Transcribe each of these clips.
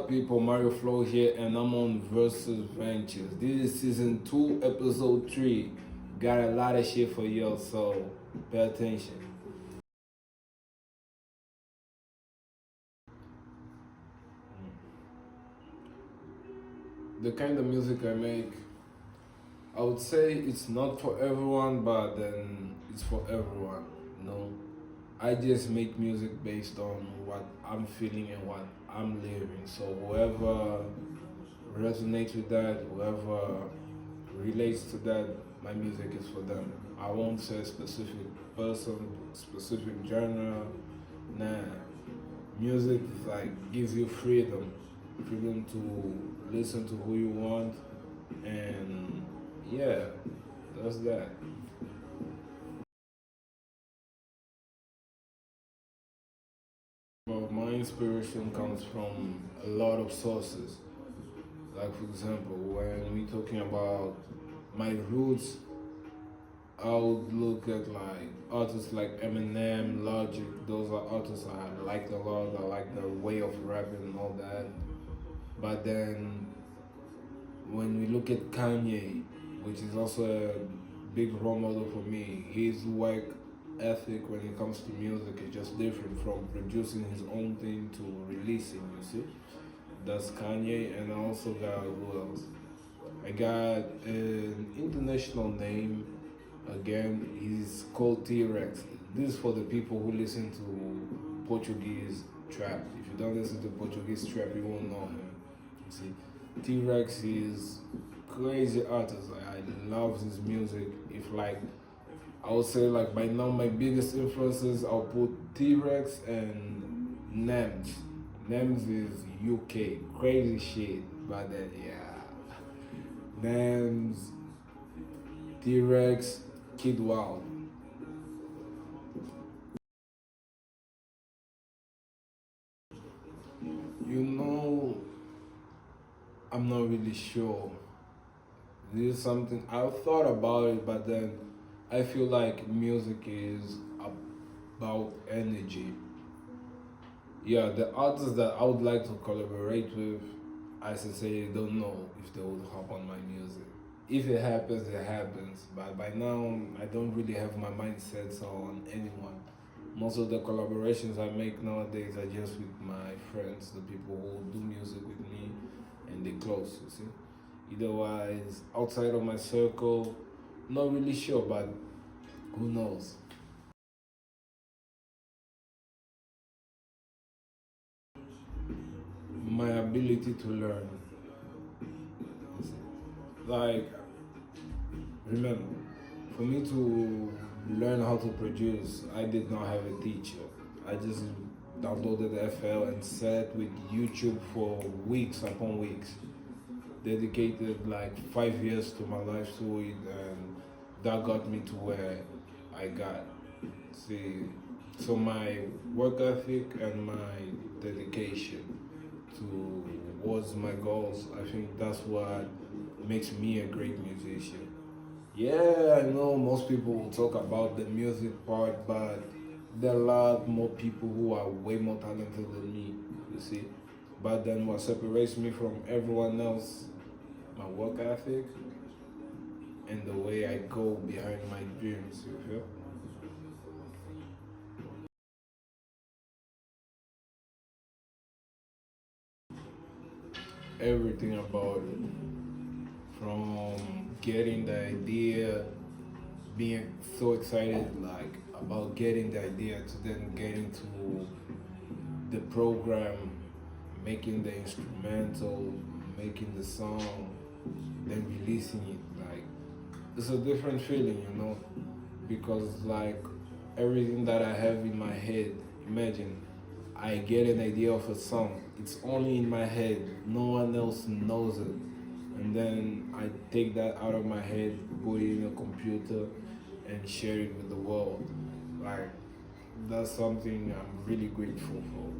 up, people? Mario Flow here, and I'm on Versus Ventures. This is season 2, episode 3. Got a lot of shit for y'all, so pay attention. The kind of music I make, I would say it's not for everyone, but then it's for everyone. You know, I just make music based on what I'm feeling and what I'm living. So whoever resonates with that, whoever relates to that, my music is for them. I won't say a specific person, specific genre. Nah, music like gives you freedom to listen to who you want, and yeah, that's that. Well, my inspiration comes from a lot of sources. Like for example, when we talking about my roots, I would look at like artists like Eminem, Logic. Those are artists I like a lot. I like their way of rapping and all that. But then when we look at Kanye, which is also a big role model for me, his work ethic when it comes to music is just different from producing his own thing to releasing. You see, that's Kanye, and I also got who else? I got an international name. Again, he's called T-Rex. This is for the people who listen to Portuguese trap. If you don't listen to Portuguese trap, you won't know him. You see, T-Rex is crazy artist. I love his music. If like I would say like by now my biggest influences I'll put T-Rex and Nems. Nems is UK. Crazy shit. But then yeah. Nems, T-Rex, Kid Wow. You know, I'm not really sure. This is something I've thought about it, but then I feel like music is about energy. Yeah, the artists that I would like to collaborate with, I sincerely don't know if they would hop on my music. If it happens, it happens. But by now, I don't really have my mindset on anyone. Most of the collaborations I make nowadays are just with my friends, the people who do music with me, and they close, you see. Otherwise, outside of my circle, not really sure, but who knows? My ability to learn. Like, remember, for me to learn how to produce, I did not have a teacher. I just downloaded FL and sat with YouTube for weeks upon weeks. Dedicated like 5 years to my life to it, and that got me to where I got. See, so my work ethic and my dedication towards my goals, I think that's what makes me a great musician. Yeah, I know most people will talk about the music part, but there are a lot more people who are way more talented than me, you see. But then what separates me from everyone else, my work ethic and the way I go behind my dreams, you feel? Everything about it. From getting the idea, being so excited like about getting the idea to then getting to the program, making the instrumental, making the song, then releasing it. Like it's a different feeling, you know, because like everything that I have in my head, imagine I get an idea of a song. It's only in my head. No one else knows it. And then I take that out of my head, put it in a computer, and share it with the world. Like that's something I'm really grateful for.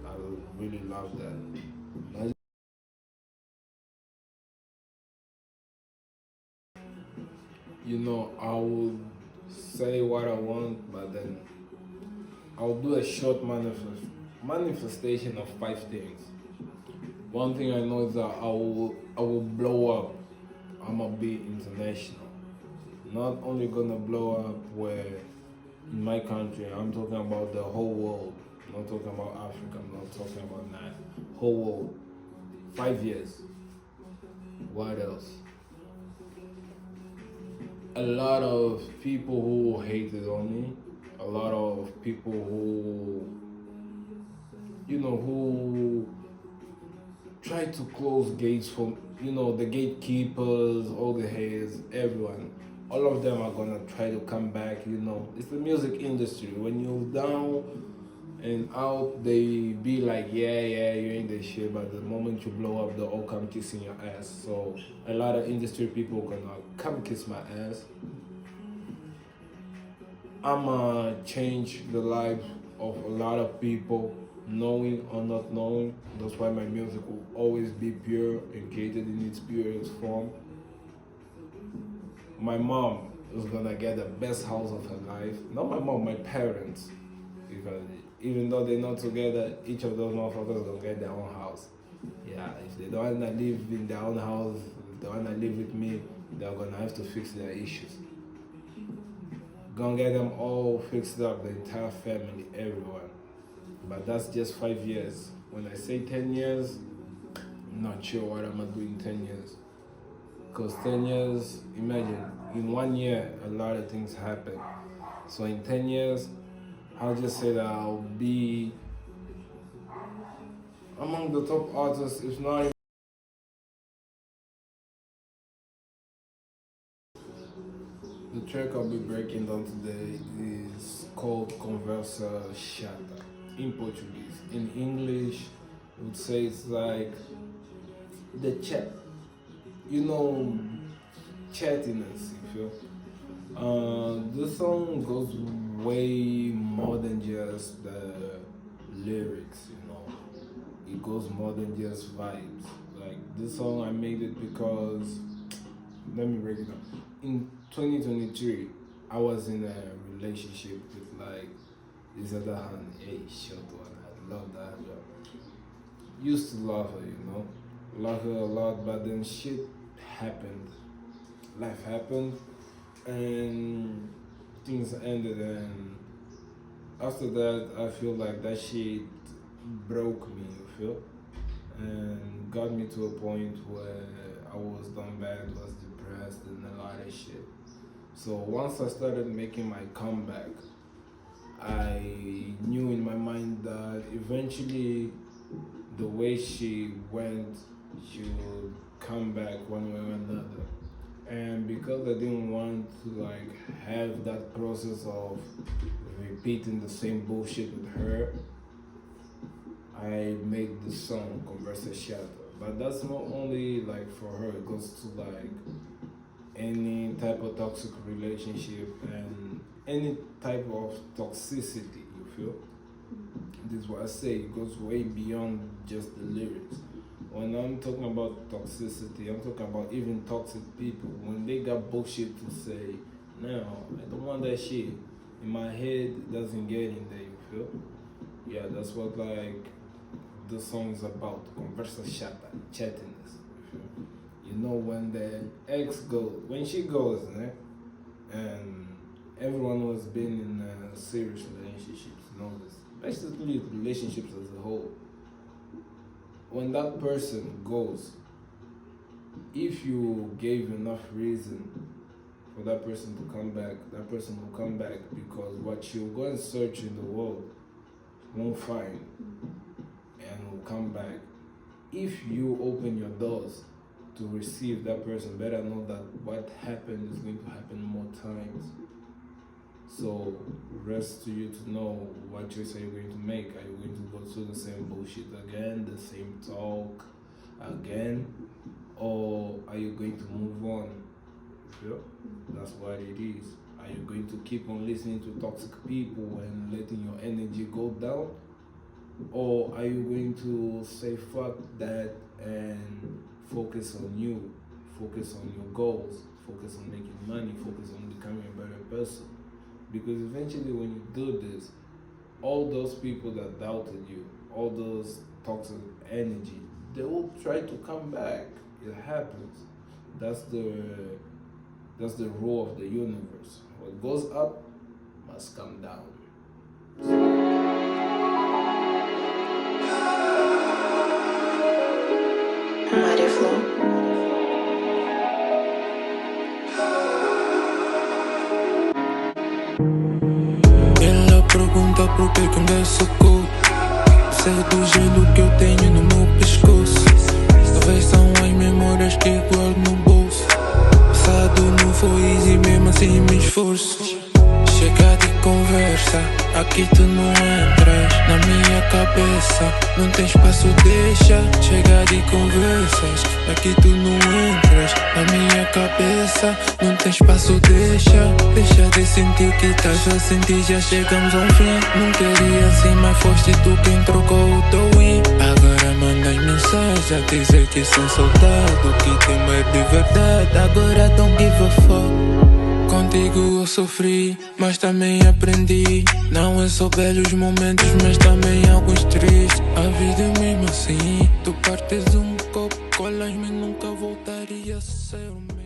I really love that. You know, I would say what I want, but then I'll do a short manifestation of 5 things. One thing I know is that I will blow up. I'm gonna be international. Not only gonna blow up where in my country, I'm talking about the whole world. I'm not talking about Africa, I'm not talking about that. Whole world. 5 years. What else? A lot of people who hated on me, a lot of people who tried to close gates for, the gatekeepers, all the haters, everyone. All of them are gonna try to come back. It's the music industry. When you're down and out, they be like, yeah, you ain't the shit. But the moment you blow up, they all come kissing your ass. So a lot of industry people gonna come kiss my ass. I'ma change the lives of a lot of people, knowing or not knowing. That's why my music will always be pure and created in its purest form. My mom is gonna get the best house of her life. Not my mom, my parents. Because even though they're not together, each of those motherfuckers gonna get their own house. Yeah, if they don't wanna live in their own house, if they wanna live with me, they're gonna have to fix their issues. Gonna get them all fixed up, the entire family, everyone. But that's just 5 years. When I say 10 years, I'm not sure what I'm gonna do in 10 years. Because 10 years, imagine, in 1 year, a lot of things happen. So in 10 years, I'll just say that I'll be among the top artists, if not. The track I'll be breaking down today is called Conversa Chata in Portuguese. In English, I would say it's like the chat. Chattiness, you feel? This song goes way more than just the lyrics. It goes more than just vibes. Like this song, I made it because, let me break it down. In 2023, I was in a relationship with like this other hand. Hey, short one. I love that girl. Used to love her. Love her a lot, but then shit happened. Life happened, and things ended. And after that, I feel like that shit broke me. You feel? And got me to a point where I was done bad, was depressed, and a lot of shit. So once I started making my comeback, I knew in my mind that eventually the way she went, she would come back one way or another. And because I didn't want to have that process of repeating the same bullshit with her, I made this song Conversa Chata. But that's not only for her, it goes to any type of toxic relationship and any type of toxicity, you feel? This is what I say, it goes way beyond just the lyrics. When I'm talking about toxicity, I'm talking about even toxic people. When they got bullshit to say, no, I don't want that shit. In my head, it doesn't get in there, you feel? Yeah, that's what the song is about. Conversa Chata, chattiness. When the ex goes, when she goes, and everyone who has been in serious relationships knows this, basically relationships as a whole. When that person goes, if you gave enough reason for that person to come back, that person will come back, because what she'll go and search in the world won't find and will come back. If you open your doors to receive that person, better know that what happened is going to happen more times. So rest to you to know what choice are you going to make. Are you going to go through the same bullshit again, the same talk again, or are you going to move on? Yeah, that's what it is. Are you going to keep on listening to toxic people and letting your energy go down? Or are you going to say fuck that and focus on you, focus on your goals, focus on making money, focus on becoming a better person? Because eventually when you do this, all those people that doubted you, all those toxic energy, they will try to come back. It happens. That's the rule of the universe. What goes up must come down. Flxw. Ela pergunta por que um gajo socou. Sei do gelo que eu tenho no meu pescoço. Talvez são as memórias que guardo no bolso. Passado não foi easy, mesmo assim me esforço. Chega de conversa, aqui tu não entras na minha cabeça. Não tem espaço, deixa. Chega de conversas, aqui tu não entras na minha cabeça. Não tem espaço, deixa. Deixa de sentir que estás a sentir, já chegamos a um fim. Não queria assim, mas foste tu quem trocou o teu win. Agora mandas mensagem a dizer que sem soldado, que tem medo de verdade. Agora don't give a fuck. Contigo eu sofri, mas também aprendi. Não é só belos momentos, mas também alguns tristes. A vida é mesmo assim. Tu partes um copo, colas-me, nunca voltaria a ser o mesmo.